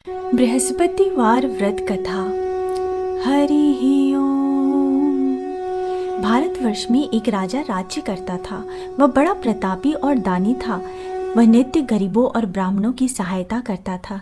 बृहस्पतिवार व्रत कथा। हरि ओम। भारतवर्ष में एक राजा राज्य करता था। वह बड़ा प्रतापी और दानी था। वह नित्य गरीबों और ब्राह्मणों की सहायता करता था।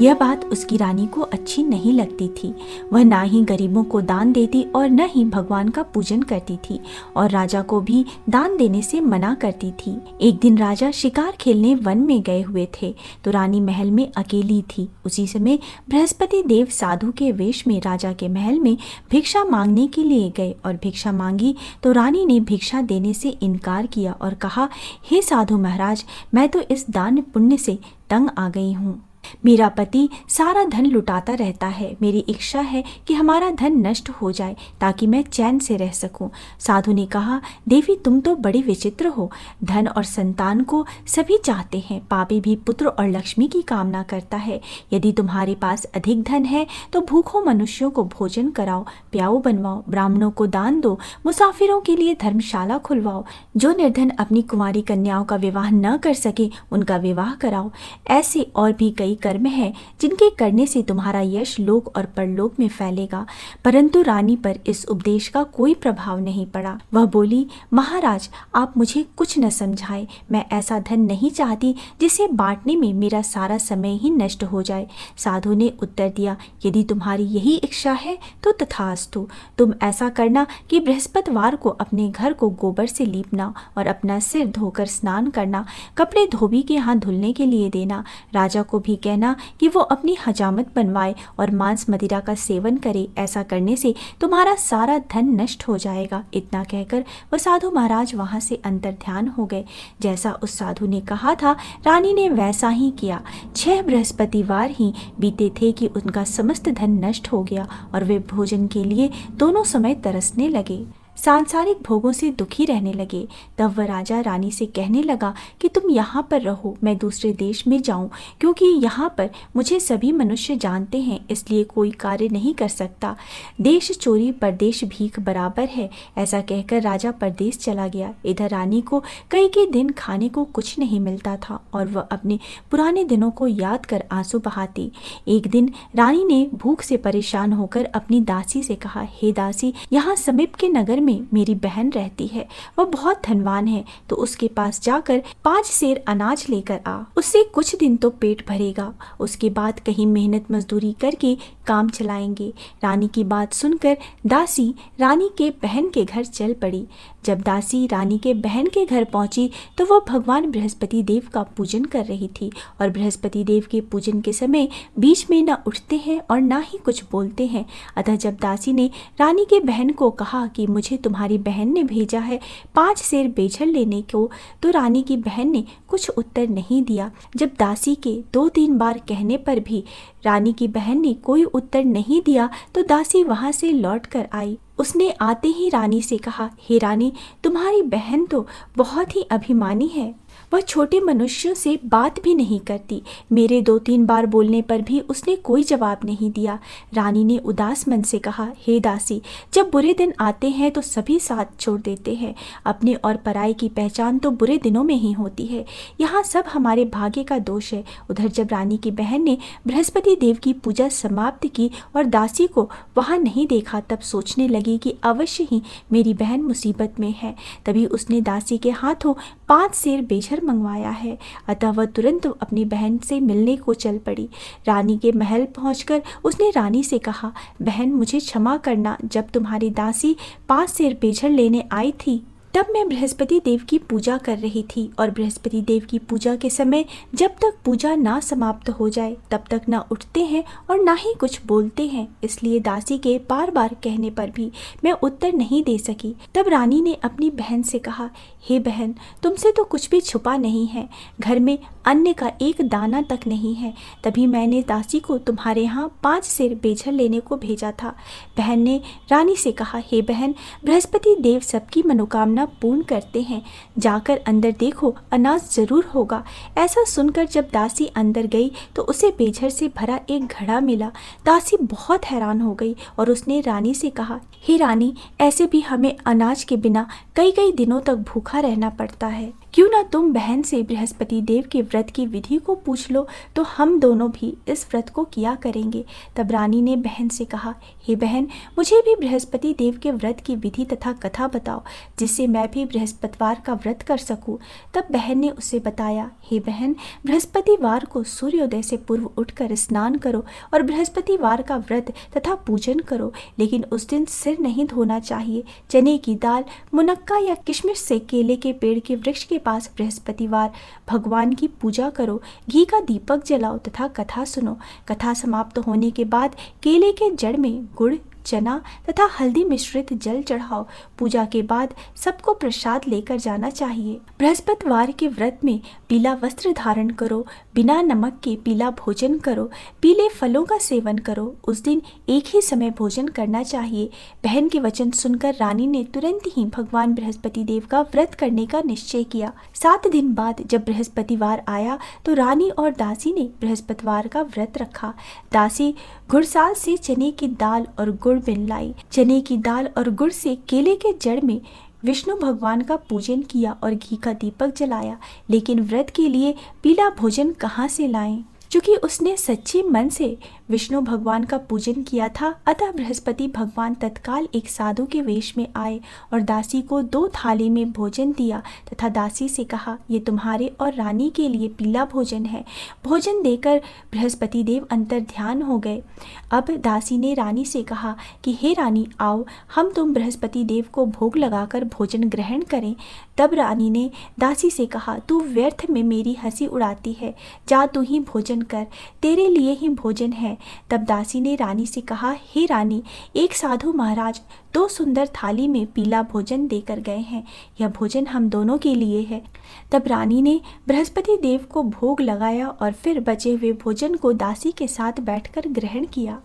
यह बात उसकी रानी को अच्छी नहीं लगती थी। वह ना ही गरीबों को दान देती और न ही भगवान का पूजन करती थी और राजा को भी दान देने से मना करती थी। एक दिन राजा शिकार खेलने वन में गए हुए थे तो रानी महल में अकेली थी। उसी समय बृहस्पति देव साधु के वेश में राजा के महल में भिक्षा मांगने के लिए गए और भिक्षा मांगी तो रानी ने भिक्षा देने से इनकार किया और कहा, हे साधु महाराज, मैं तो इस दान पुण्य से तंग आ गई हूँ। मेरा पति सारा धन लुटाता रहता है। मेरी इच्छा है कि हमारा धन नष्ट हो जाए ताकि मैं चैन से रह सकूं। साधु ने कहा, देवी तुम तो बड़ी विचित्र हो। धन और संतान को सभी चाहते हैं। पापी भी पुत्र और लक्ष्मी की कामना करता है। यदि तुम्हारे पास अधिक धन है तो भूखों मनुष्यों को भोजन कराओ, प्याऊ बनवाओ, ब्राह्मणों को दान दो, मुसाफिरों के लिए धर्मशाला खुलवाओ। जो निर्धन अपनी कुंवारी कन्याओं का विवाह न कर सके उनका विवाह कराओ। ऐसे और भी कई कर्म है जिनके करने से तुम्हारा यश लोक और परलोक में फैलेगा। परंतु रानी पर इस उपदेश का कोई प्रभाव नहीं पड़ा। वह बोली, महाराज आप मुझे कुछ न समझाए। मैं ऐसा धन नहीं चाहती जिसे बांटने में मेरा सारा समय ही नष्ट हो जाए। साधु ने उत्तर दिया, यदि तुम्हारी यही इच्छा है तो तथास्तु। तुम ऐसा करना कि बृहस्पतिवार को अपने घर को गोबर से लीपना और अपना सिर धोकर स्नान करना, कपड़े धोबी के हाथ धुलने के लिए देना। राजा को भी कहना कि वो अपनी हजामत बनवाए और मांस मदिरा का सेवन करे। ऐसा करने से तुम्हारा सारा धन नष्ट हो जाएगा। इतना कहकर वह साधु महाराज वहां से अंतर्ध्यान हो गए। जैसा उस साधु ने कहा था रानी ने वैसा ही किया। 6 बृहस्पतिवार ही बीते थे कि उनका समस्त धन नष्ट हो गया और वे भोजन के लिए दोनों समय तरसने लगे, सांसारिक भोगों से दुखी रहने लगे। तब वह राजा रानी से कहने लगा कि तुम यहाँ पर रहो, मैं दूसरे देश में जाऊँ, क्योंकि यहाँ पर मुझे सभी मनुष्य जानते हैं, इसलिए कोई कार्य नहीं कर सकता। देश चोरी परदेश भीख बराबर है। ऐसा कहकर राजा परदेश चला गया। इधर रानी को कई दिन खाने को कुछ नहीं मिलता था और वह अपने पुराने दिनों को याद कर आंसू बहाती। एक दिन रानी ने भूख से परेशान होकर अपनी दासी से कहा, हे दासी, यहाँ समीप के नगर में मेरी बहन रहती है। वह बहुत धनवान है, तो उसके पास जाकर 5 सेर अनाज लेकर आ। उससे कुछ दिन तो पेट भरेगा, उसके बाद कहीं मेहनत मजदूरी करके काम चलाएंगे। रानी की बात सुनकर दासी रानी के बहन के घर चल पड़ी। जब दासी रानी के बहन के घर पहुंची तो वह भगवान बृहस्पति देव का पूजन कर रही थी और बृहस्पति देव के पूजन के समय बीच में न उठते हैं और ना ही कुछ बोलते हैं। अतः जब दासी ने रानी के बहन को कहा कि मुझे तुम्हारी बहन ने भेजा है 5 सेर बेझर लेने को, तो रानी की बहन ने कुछ उत्तर नहीं दिया। जब दासी के 2-3 बार कहने पर भी रानी की बहन ने कोई उत्तर नहीं दिया तो दासी वहां से लौट कर आई। उसने आते ही रानी से कहा, हे रानी, तुम्हारी बहन तो बहुत ही अभिमानी है। वह छोटे मनुष्यों से बात भी नहीं करती। मेरे 2-3 बार बोलने पर भी उसने कोई जवाब नहीं दिया। रानी ने उदास मन से कहा, हे दासी, जब बुरे दिन आते हैं तो सभी साथ छोड़ देते हैं। अपने और पराई की पहचान तो बुरे दिनों में ही होती है। यहाँ सब हमारे भाग्य का दोष है। उधर जब रानी की बहन ने बृहस्पति देव की पूजा समाप्त की और दासी को वहाँ नहीं देखा तब सोचने लगी कि अवश्य ही मेरी बहन मुसीबत में है। तभी उसने दासी के हाथों 5 सेर बेझर मंगवाया है। अतः वह तुरंत अपनी बहन से मिलने को चल पड़ी। रानी के महल पहुंचकर उसने रानी से कहा, बहन मुझे क्षमा करना, जब तुम्हारी दासी 5 सेर बेझर लेने आई थी तब मैं बृहस्पति देव की पूजा कर रही थी और बृहस्पति देव की पूजा के समय जब तक पूजा ना समाप्त हो जाए तब तक ना उठते हैं और ना ही कुछ बोलते हैं, इसलिए दासी के बार बार कहने पर भी मैं उत्तर नहीं दे सकी। तब रानी ने अपनी बहन से कहा, हे बहन, तुमसे तो कुछ भी छुपा नहीं है, घर में अन्न का एक दाना तक नहीं है, तभी मैंने दासी को तुम्हारे यहाँ 5 सेर बेझर लेने को भेजा था। बहन ने रानी से कहा, हे बहन, बृहस्पति देव सबकी मनोकामना पूर्ण करते हैं, जाकर अंदर देखो, अनाज जरूर होगा। ऐसा सुनकर जब दासी अंदर गई तो उसे बेझर से भरा एक घड़ा मिला। दासी बहुत हैरान हो गई और उसने रानी से कहा, हे रानी, ऐसे भी हमें अनाज के बिना कई दिनों तक भूखा रहना पड़ता है। क्यों ना तुम बहन से बृहस्पति देव के व्रत की विधि को पूछ लो, तो हम दोनों भी इस व्रत को किया करेंगे। तब रानी ने बहन से कहा, हे बहन, मुझे भी बृहस्पति देव के व्रत की विधि तथा कथा बताओ, जिससे मैं भी बृहस्पतिवार का व्रत कर सकूं। तब बहन ने उसे बताया, हे बहन, बृहस्पतिवार को सूर्योदय से पूर्व उठकर स्नान करो और बृहस्पतिवार का व्रत तथा पूजन करो, लेकिन उस दिन सिर नहीं धोना चाहिए। चने की दाल, मुनक्का या किशमिश से केले के पेड़ के वृक्ष के पास बृहस्पतिवार भगवान की पूजा करो, घी का दीपक जलाओ तथा कथा सुनो। कथा समाप्त होने के बाद केले के जड़ में गुड़, चना तथा हल्दी मिश्रित जल चढ़ाओ। पूजा के बाद सबको प्रसाद लेकर जाना चाहिए। बृहस्पतिवार के व्रत में पीला वस्त्र धारण करो, बिना नमक के पीला भोजन करो, पीले फलों का सेवन करो। उस दिन एक ही समय भोजन करना चाहिए। बहन के वचन सुनकर रानी ने तुरंत ही भगवान बृहस्पति देव का व्रत करने का निश्चय किया। 7 दिन बाद जब बृहस्पतिवार आया तो रानी और दासी ने बृहस्पतिवार का व्रत रखा। दासी घुड़साल से चने की दाल और गुड़ बिन लाई। चने की दाल और गुड़ से केले के जड़ में विष्णु भगवान का पूजन किया और घी का दीपक जलाया, लेकिन व्रत के लिए पीला भोजन कहाँ से लाएं? चूंकि उसने सच्चे मन से विष्णु भगवान का पूजन किया था, अतः बृहस्पति भगवान तत्काल एक साधु के वेश में आए और दासी को 2 थाली में भोजन दिया तथा दासी से कहा, ये तुम्हारे और रानी के लिए पीला भोजन है। भोजन देकर बृहस्पति देव अंतर ध्यान हो गए। अब दासी ने रानी से कहा कि हे रानी, आओ हम तुम बृहस्पति देव को भोग लगाकर भोजन ग्रहण करें। तब रानी ने दासी से कहा, तू व्यर्थ में मेरी हंसी उड़ाती है, जा तू ही भोजन कर, तेरे लिए ही भोजन है। तब दासी ने रानी से कहा, हे रानी, एक साधु महाराज 2 सुंदर थाली में पीला भोजन देकर गए हैं, यह भोजन हम दोनों के लिए है। तब रानी ने बृहस्पति देव को भोग लगाया और फिर बचे हुए भोजन को दासी के साथ बैठकर ग्रहण किया।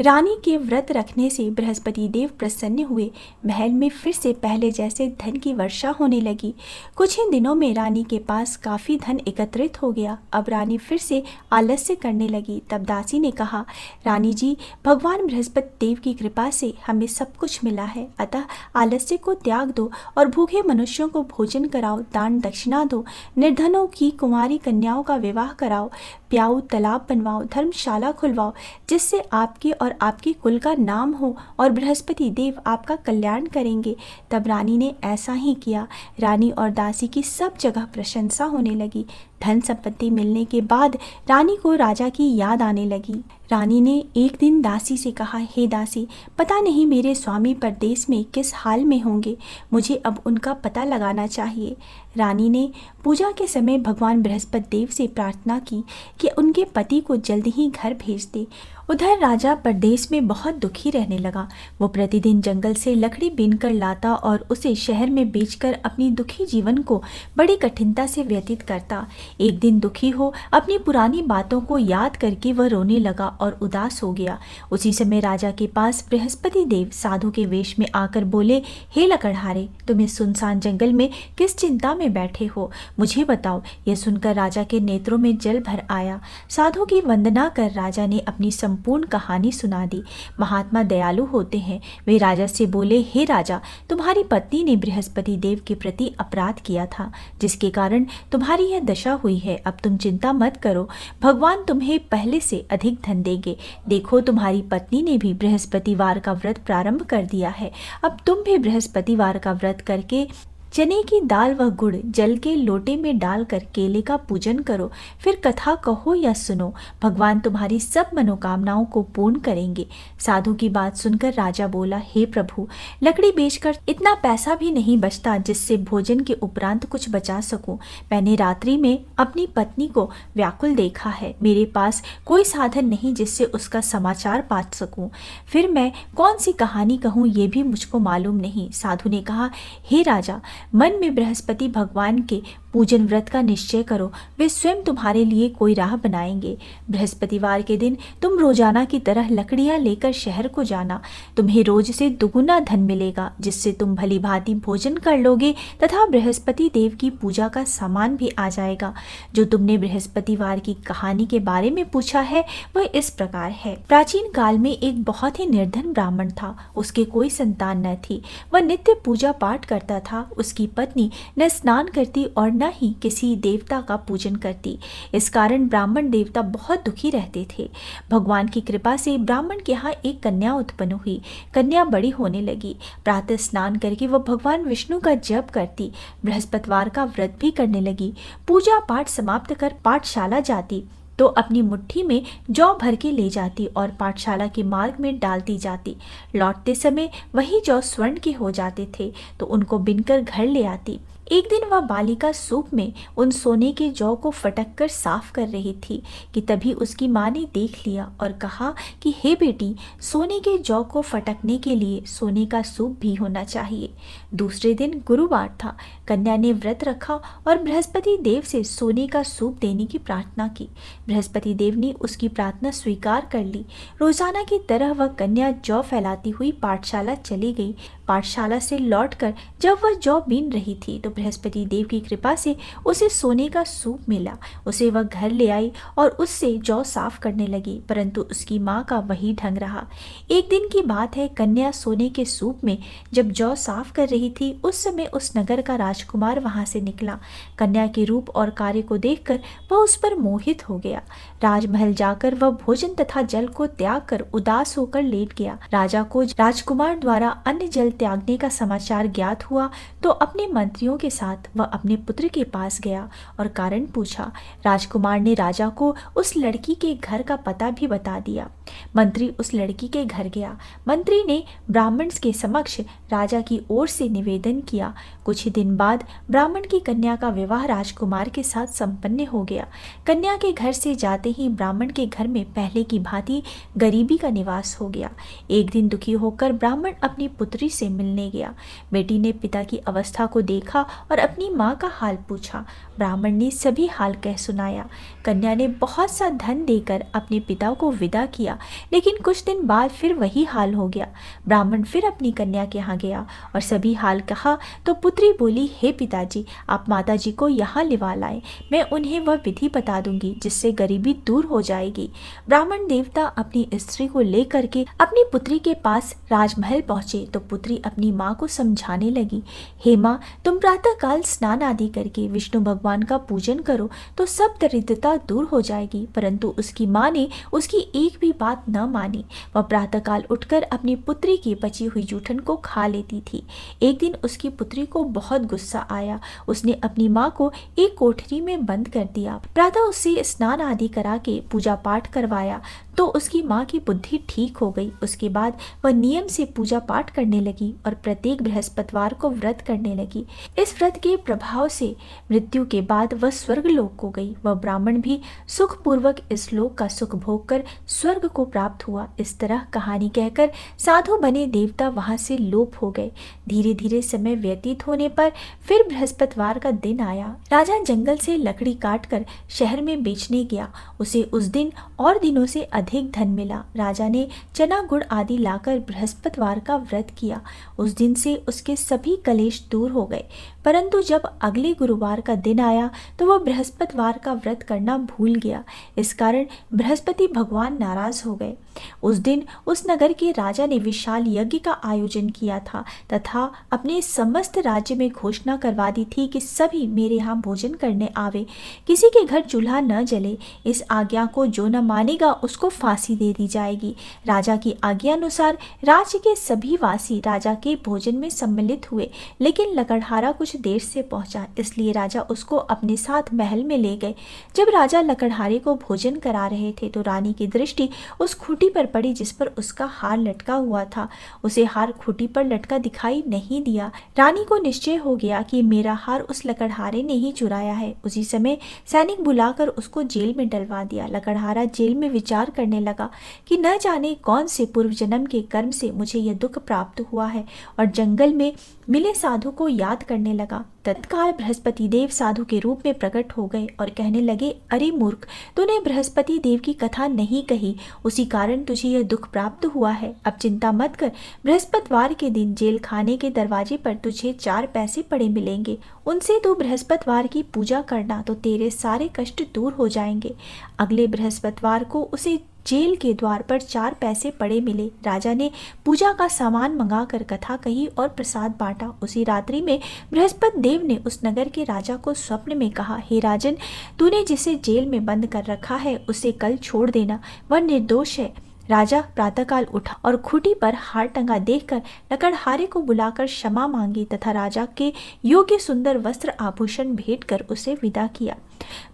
रानी के व्रत रखने से बृहस्पति देव प्रसन्न हुए। महल में फिर से पहले जैसे धन की वर्षा होने लगी। कुछ ही दिनों में रानी के पास काफी धन एकत्रित हो गया। अब रानी फिर से आलस्य करने लगी। तब दासी ने कहा, रानी जी, भगवान बृहस्पति देव की कृपा से हमें सब कुछ मिला है, अतः आलस्य को त्याग दो और भूखे मनुष्यों को भोजन कराओ, दान दक्षिणा दो, निर्धनों की कुंवारी कन्याओं का विवाह कराओ, प्याऊ तालाब बनवाओ, धर्मशाला खुलवाओ, जिससे आपके और आपके कुल का नाम हो और बृहस्पति देव आपका कल्याण करेंगे। तब रानी ने ऐसा ही किया। रानी और दासी की सब जगह प्रशंसा होने लगी। धन संपत्ति मिलने के बाद रानी को राजा की याद आने लगी। रानी ने एक दिन दासी से कहा, हे दासी, पता नहीं मेरे स्वामी परदेश में किस हाल में होंगे, मुझे अब उनका पता लगाना चाहिए। रानी ने पूजा के समय भगवान बृहस्पति देव से प्रार्थना की कि उनके पति को जल्द ही घर भेज दे। उधर राजा परदेश में बहुत दुखी रहने लगा। वो प्रतिदिन जंगल से लकड़ी बीनकर लाता और उसे शहर में बेचकर अपनी दुखी जीवन को बड़ी कठिनता से व्यतीत करता। एक दिन दुखी हो अपनी पुरानी बातों को याद करके वह रोने लगा और उदास हो गया। उसी समय राजा के पास बृहस्पति देव साधु के वेश में आकर बोले, हे लकड़हारे, तुम इस सुनसान जंगल में किस चिंता में बैठे हो, मुझे बताओ। यह सुनकर राजा के नेत्रों में जल भर आया। साधु की वंदना कर राजा ने अपनी संपूर्ण कहानी सुना दी। महात्मा दयालु होते हैं। वे राजा से बोले, हे राजा, तुम्हारी पत्नी ने बृहस्पति देव के प्रति अपराध किया था, जिसके कारण तुम्हारी यह दशा हुई है। अब तुम चिंता मत करो, भगवान तुम्हें पहले से अधिक धन देंगे। देखो, तुम्हारी पत्नी ने भी बृहस्पतिवार का व्रत प्रारंभ कर दिया है। अब तुम भी बृहस्पतिवार का व्रत करके चने की दाल व गुड़ जल के लोटे में डालकर केले का पूजन करो, फिर कथा कहो या सुनो, भगवान तुम्हारी सब मनोकामनाओं को पूर्ण करेंगे। साधु की बात सुनकर राजा बोला, हे प्रभु, लकड़ी बेचकर इतना पैसा भी नहीं बचता जिससे भोजन के उपरांत कुछ बचा सकूं। मैंने रात्रि में अपनी पत्नी को व्याकुल देखा है। मेरे पास कोई साधन नहीं जिससे उसका समाचार पा सकूं। फिर मैं कौन सी कहानी कहूँ ये भी मुझको मालूम नहीं। साधु ने कहा, हे राजा, मन में बृहस्पति भगवान के पूजन व्रत का निश्चय करो, वे स्वयं तुम्हारे लिए कोई राह बनाएंगे। बृहस्पतिवार के दिन तुम रोजाना की तरह लकड़ियां लेकर शहर को जाना। तुम्हें रोज से दुगुना धन मिलेगा, जिससे तुम भली भांति भोजन कर लोगे तथा बृहस्पति देव की पूजा का सामान भी आ जाएगा। जो तुमने बृहस्पतिवार की कहानी के बारे में पूछा है वह इस प्रकार है। प्राचीन काल में एक बहुत ही निर्धन ब्राह्मण था। उसके कोई संतान न थी। वह नित्य पूजा पाठ करता था। उसकी पत्नी न स्नान करती और न कन्या ही किसी देवता का पूजन करती। इस कारण ब्राह्मण देवता बहुत दुखी रहते थे। भगवान की कृपा से ब्राह्मण के यहाँ एक कन्या उत्पन्न हुई। कन्या बड़ी होने लगी। प्रातः स्नान करके वह भगवान विष्णु का जप करती, बृहस्पतिवार का व्रत भी करने लगी। पूजा पाठ समाप्त कर पाठशाला जाती तो अपनी मुट्ठी में जौ भर के ले जाती और पाठशाला के मार्ग में डालती जाती। लौटते समय वही जौ स्वर्ण के हो जाते थे तो उनको बिनकर घर ले आती। एक दिन वह बालिका सूप में उन सोने के जौ को फटक कर साफ कर रही थी कि तभी उसकी माँ ने देख लिया और कहा कि हे बेटी, सोने के जौ को फटकने के लिए सोने का सूप भी होना चाहिए। दूसरे दिन गुरुवार था। कन्या ने व्रत रखा और बृहस्पति देव से सोने का सूप देने की प्रार्थना की। बृहस्पति देव ने उसकी प्रार्थना स्वीकार कर ली। रोजाना की तरह वह कन्या जौ फैलाती हुई पाठशाला चली गई। पाठशाला से लौटकर जब वह जौ बीन रही थी तो बृहस्पति देव की कृपा से उसे सोने का सूप मिला। उसे वह घर ले आई और उससे जौ साफ करने लगी, परंतु उसकी माँ का वही ढंग रहा। एक दिन की बात है, कन्या सोने के सूप में जब जौ साफ कर रही थी उस समय उस नगर का राजकुमार वहां से निकला। कन्या के रूप और कार्य को देखकर वह उस पर मोहित हो गया। राजमहल जाकर वह भोजन तथा जल को त्याग कर उदास होकर लेट गया। राजा को राजकुमार द्वारा अन्न जल त्यागने का समाचार ज्ञात हुआ तो अपने मंत्रियों के साथ वह अपने पुत्र के पास गया और कारण पूछा। राजकुमार ने राजा को उस लड़की के घर का पता भी बता दिया। मंत्री उस लड़की के घर गया। मंत्री ने ब्राह्मण के समक्ष राजा की ओर से निवेदन किया। कुछ ही दिन बाद ब्राह्मण की कन्या का विवाह राजकुमार के साथ संपन्न हो गया। कन्या के घर से जाते ही ब्राह्मण के घर में पहले की भांति गरीबी का निवास हो गया। एक दिन दुखी होकर ब्राह्मण अपनी पुत्री से मिलने गया। बेटी ने पिता की अवस्था को देखा और अपनी माँ का हाल पूछा। ब्राह्मण ने सभी हाल कह सुनाया। कन्या ने बहुत सा धन देकर अपने पिता को विदा किया, लेकिन कुछ दिन बाद फिर वही हाल हो गया। ब्राह्मण फिर अपनी कन्या के यहाँ गया और सभी हाल कहा तो पुत्री बोली, हे पिताजी, आप माताजी को यहाँ लिवा लाएं। मैं उन्हें वह विधि बता दूंगी जिससे गरीबी दूर हो जाएगी। ब्राह्मण देवता अपनी स्त्री को लेकर के अपनी पुत्री के पास राजमहल पहुंचे तो पुत्री अपनी माँ को समझाने लगी, हे माँ, तुम प्रातः काल स्नान आदि करके विष्णु भगवान का पूजन करो तो सब दरिद्रता दूर हो जाएगी। परंतु उसकी माँ ने उसकी एक भी बात न मानी। वह प्रातःकाल उठकर अपनी पुत्री की बची हुई जूठन को खा लेती थी। एक दिन उसकी पुत्री को बहुत गुस्सा आया। उसने अपनी माँ को एक कोठरी में बंद कर दिया। प्रातः उससे स्नान आदि करा के पूजा पाठ करवाया तो उसकी माँ की बुद्धि ठीक हो गई। उसके बाद वह नियम से पूजा पाठ करने लगी और प्रत्येक बृहस्पतिवार को व्रत करने लगी। इस व्रत के प्रभाव से मृत्यु के बाद वह स्वर्ग लोक को गई। वह ब्राह्मण भी सुखपूर्वक इस लोक का सुख भोग कर स्वर्ग को प्राप्त हुआ। इस तरह कहानी कहकर साधु बने देवता वहां से लोप हो गए। धीरे धीरे समय व्यतीत होने पर फिर बृहस्पतिवार का दिन आया। राजा जंगल से लकड़ी काटकर शहर में बेचने गया। उसे उस दिन और दिनों से अधिक धन मिला। राजा ने चना गुड़ आदि लाकर बृहस्पतिवार का व्रत किया। उस दिन से उसके सभी कलेश दूर हो गए। परंतु जब अगले गुरुवार का दिन आया तो वह बृहस्पतिवार का व्रत करना भूल गया। इस कारण बृहस्पति भगवान नाराज हो गए। उस दिन उस नगर के राजा ने विशाल यज्ञ का आयोजन किया था तथा अपने समस्त राज्य में घोषणा करवा दी थी कि सभी मेरे यहाँ भोजन करने आवे, किसी के घर चूल्हा न जले। इस आज्ञा को जो न मानेगा उसको फांसी दे दी जाएगी। राजा की आज्ञा अनुसार राज्य के सभी वासी राजा के भोजन में सम्मिलित हुए, लेकिन लकड़हारा कुछ देर से पहुंचा, इसलिए राजा उसको अपने साथ महल में ले गए। जब राजा लकड़हारे को भोजन करा रहे थे तो रानी की दृष्टि उस खूंटी पर पड़ी जिस पर उसका हार लटका हुआ था। उसे हार खूंटी पर लटका दिखाई नहीं दिया। रानी को निश्चय हो गया कि मेरा हार उस लकड़हारे ने ही चुराया है। उसी समय सैनिक बुलाकर उसको जेल में डलवा दिया। लकड़हारा जेल में विचार करने लगा कि न जाने कौन से पूर्व जन्म के कर्म से मुझे यह दुख प्राप्त हुआ है, और जंगल में मिले साधु को याद करने लगा। तत्काल बृहस्पति देव साधु के रूप में प्रकट हो गए और कहने लगे, अरे मूर्ख, तूने बृहस्पति देव की कथा नहीं कही, उसी कारण तुझे यह दुख प्राप्त हुआ है। अब चिंता मत कर, बृहस्पतिवार के दिन जेल खाने के दरवाजे पर तुझे 4 पैसे पड़े मिलेंगे। उनसे तू बृहस्पतिवार की पूजा करना तो तेरे सारे कष्ट दूर हो जाएंगे। अगले बृहस्पतिवार को उसे जेल के द्वार पर 4 पैसे पड़े मिले। राजा ने पूजा का सामान मंगाकर कथा कही और प्रसाद बांटा। उसी रात्रि में बृहस्पति देव ने उस नगर के राजा को स्वप्न में कहा, हे राजन, तूने जिसे जेल में बंद कर रखा है उसे कल छोड़ देना, वह निर्दोष है। राजा प्रातःकाल उठा और खूंटी पर हार टंगा देखकर लकड़हारे को बुलाकर क्षमा मांगी तथा राजा के योग्य सुंदर वस्त्र आभूषण भेंट कर उसे विदा किया।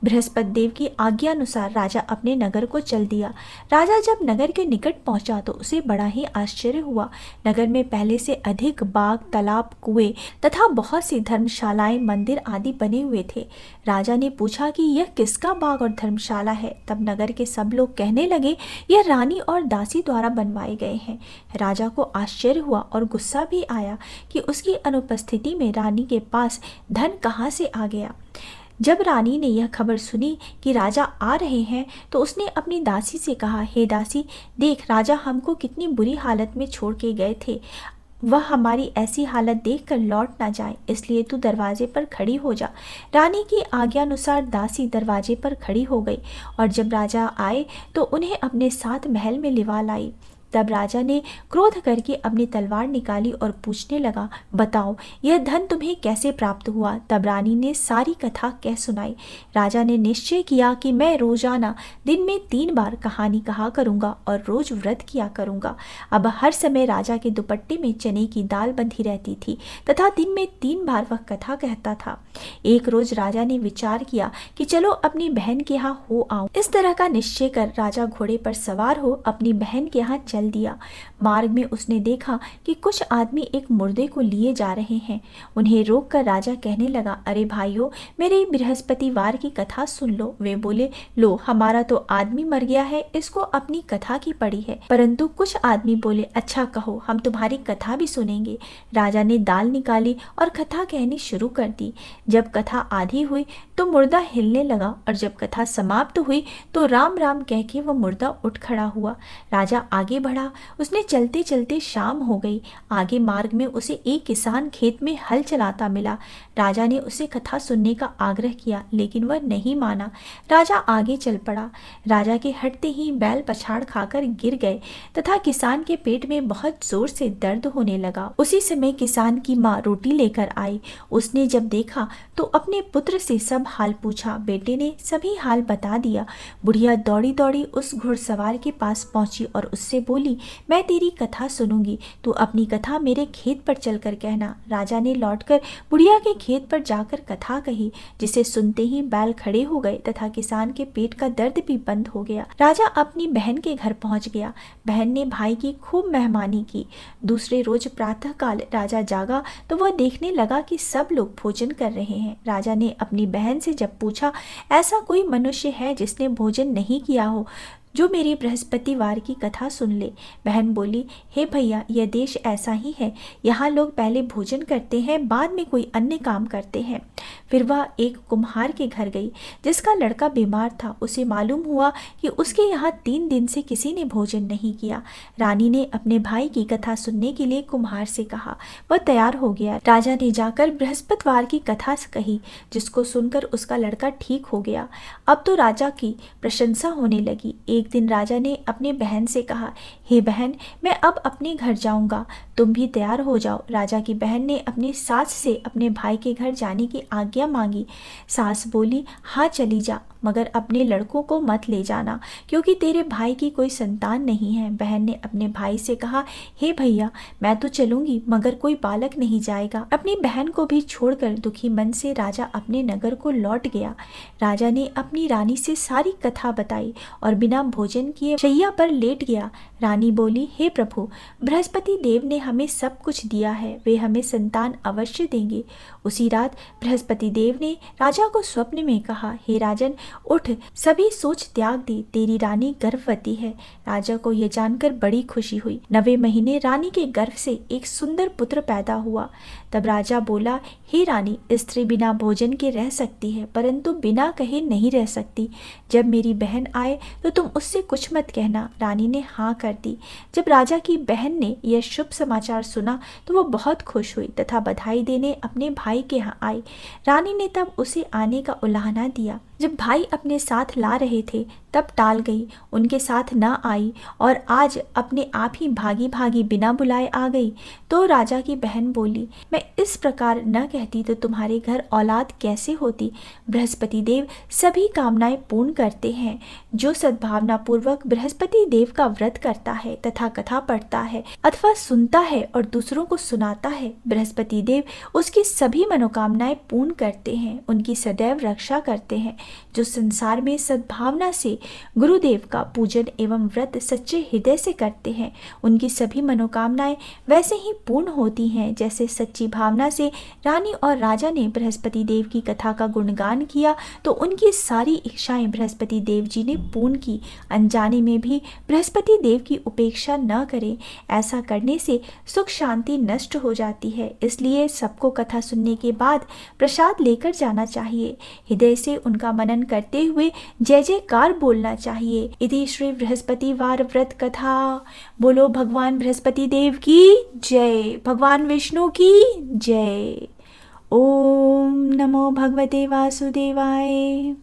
बृहस्पति देव की आज्ञा अनुसार राजा अपने नगर को चल दिया। राजा जब नगर के निकट पहुंचा तो उसे बड़ा ही आश्चर्य हुआ। नगर में पहले से अधिक बाग, तालाब, कुएं तथा बहुत सी धर्मशालाएं, मंदिर आदि बने हुए थे। राजा ने पूछा कि यह किसका बाग और धर्मशाला है। तब नगर के सब लोग कहने लगे, यह रानी और दासी द्वारा बनवाए गए हैं। राजा को आश्चर्य हुआ और गुस्सा भी आया कि उसकी अनुपस्थिति में रानी के पास धन कहाँ से आ गया। जब रानी ने यह खबर सुनी कि राजा आ रहे हैं तो उसने अपनी दासी से कहा, हे दासी, देख, राजा हमको कितनी बुरी हालत में छोड़ के गए थे। वह हमारी ऐसी हालत देखकर लौट ना जाए, इसलिए तू दरवाजे पर खड़ी हो जा। रानी की आज्ञानुसार दासी दरवाजे पर खड़ी हो गई और जब राजा आए तो उन्हें अपने साथ महल में लिवा लाई। तब राजा ने क्रोध करके अपनी तलवार निकाली और पूछने लगा, बताओ, यह धन तुम्हें कैसे प्राप्त हुआ। तब रानी ने सारी कथा कह सुनाई। राजा ने निश्चय किया कि मैं रोजाना दिन में 3 बार कहानी कहा करूँगा और रोज व्रत किया करूँगा। अब हर समय राजा के दुपट्टे में चने की दाल बंधी रहती थी तथा दिन में 3 बार वह कथा कहता था। एक रोज राजा ने विचार किया कि चलो अपनी बहन के यहाँ हो आऊं। इस तरह का निश्चय कर राजा घोड़े पर सवार हो अपनी बहन के यहाँ चल दिया। मार्ग में उसने देखा कि कुछ आदमी एक मुर्दे को लिए जा रहे हैं। उन्हें रोककर राजा कहने लगा, अरे भाइयों, मेरे बृहस्पतिवार की कथा सुन लो। वे बोले, लो, हमारा तो आदमी मर गया है, इसको अपनी कथा की पड़ी है। परंतु कुछ आदमी बोले, अच्छा कहो, हम तुम्हारी कथा भी सुनेंगे। राजा ने दाल निकाली और कथा कहनी शुरू कर दी। जब कथा आधी हुई तो मुर्दा हिलने लगा और जब कथा समाप्त हुई तो राम राम कह के वह मुर्दा उठ खड़ा हुआ। राजा आगे बढ़ा। उसने चलते चलते शाम हो गई। आगे मार्ग में उसे एक किसान खेत में हल चलाता मिला। राजा ने उसे कथा सुनने का आग्रह किया, लेकिन वह नहीं माना। राजा आगे चल पड़ा। राजा के हटते ही बैल पछाड़ खाकर गिर गए तथा किसान के पेट में बहुत जोर से दर्द होने लगा। उसी समय किसान की माँ रोटी लेकर आई। उसने जब देखा तो अपने पुत्र से सब हाल पूछा। बेटे ने सभी हाल बता दिया। बुढ़िया दौड़ी दौड़ी उस घुड़सवार के पास पहुंची और उससे बोली, मैं तेरी कथा सुनूंगी, तू अपनी कथा मेरे खेत पर चलकर कहना। राजा ने लौटकर बुढ़िया के खेत पर जाकर कथा कही, जिसे सुनते ही बैल खड़े हो गए तथा किसान के पेट का दर्द भी बंद हो गया। राजा अपनी बहन के घर पहुंच गया। बहन ने भाई की खूब मेहमानी की। दूसरे रोज प्रातःकाल राजा जागा तो वह देखने लगा कि सब लोग भोजन कर रहे हैं। राजा ने अपनी बहन से जब पूछा, ऐसा कोई मनुष्य है जिसने भोजन नहीं किया हो, जो मेरी बृहस्पतिवार की कथा सुन ले। बहन बोली, हे भैया, यह देश ऐसा ही है। यहाँ लोग पहले भोजन करते हैं, बाद में कोई अन्य काम करते हैं। फिर वह एक कुम्हार के घर गई जिसका लड़का बीमार था। उसे मालूम हुआ कि उसके यहाँ 3 दिन से किसी ने भोजन नहीं किया। रानी ने अपने भाई की कथा सुनने के लिए कुम्हार से कहा। वह तैयार हो गया। राजा ने जाकर बृहस्पतिवार की कथा कही, जिसको सुनकर उसका लड़का ठीक हो गया। अब तो राजा की प्रशंसा होने लगी। एक दिन राजा ने अपने बहन से कहा, हे बहन, मैं अब अपने घर जाऊंगा, तुम भी तैयार हो जाओ। राजा की बहन ने अपनी सास से अपने भाई के घर जाने की आज्ञा मांगी। सास बोली, हाँ चली जा, मगर अपने लड़कों को मत ले जाना, क्योंकि तेरे भाई की कोई संतान नहीं है। बहन ने अपने भाई से कहा, हे भैया, मैं तो चलूंगी, मगर कोई बालक नहीं जाएगा। अपनी बहन को भी छोड़कर दुखी मन से राजा अपने नगर को लौट गया। राजा ने अपनी रानी से सारी कथा बताई और बिना भोजन किए शैया पर लेट गया। रानी बोली, हे प्रभु, बृहस्पति देव ने हमें सब कुछ दिया है, वे हमें संतान अवश्य देंगे। उसी रात बृहस्पति देव ने राजा को स्वप्न में कहा, हे राजन, उठ, सभी सोच त्याग दे, तेरी रानी गर्भवती है। राजा को यह जानकर बड़ी खुशी हुई। 9वें महीने रानी के गर्भ से एक सुंदर पुत्र पैदा हुआ। तब राजा बोला, हे रानी, स्त्री बिना भोजन के रह सकती है, परंतु बिना कहे नहीं रह सकती। जब मेरी बहन आए तो तुम उससे कुछ मत कहना। रानी ने हाँ कर दी। जब राजा की बहन ने यह शुभ समाचार सुना तो वो बहुत खुश हुई तथा बधाई देने अपने भाई के यहाँ आई। रानी ने तब उसे आने का उलाहना दिया। जब भाई अपने साथ ला रहे थे तब टाल गई, उनके साथ न आई और आज अपने आप ही भागी भागी बिना बुलाए आ गई। तो राजा की बहन बोली, मैं इस प्रकार न कहती तो तुम्हारे घर औलाद कैसे होती। बृहस्पति देव सभी कामनाएं पूर्ण करते हैं। जो सद्भावना पूर्वक बृहस्पति देव का व्रत करता है तथा कथा पढ़ता है अथवा सुनता है और दूसरों को सुनाता है, बृहस्पति देव उसकी सभी मनोकामनाएं पूर्ण करते हैं, उनकी सदैव रक्षा करते हैं। जो संसार में सद्भावना से गुरुदेव का पूजन एवं व्रत सच्चे हृदय से करते हैं, उनकी सभी मनोकामनाएं वैसे ही पूर्ण होती हैं जैसे सच्ची भावना से रानी और राजा ने बृहस्पति देव की कथा का गुणगान किया तो उनकी सारी इच्छाएं बृहस्पति देव जी ने पूर्ण की। अनजाने में भी बृहस्पति देव की उपेक्षा न करें, ऐसा करने से सुख शांति नष्ट हो जाती है। इसलिए सबको कथा सुनने के बाद प्रसाद लेकर जाना चाहिए। हृदय से उनका मनन करते हुए जय जयकार बोलना चाहिए। इति श्री बृहस्पतिवार व्रत कथा। बोलो भगवान बृहस्पति देव की जय, भगवान विष्णु की जय। ओम नमो भगवते वासुदेवाय।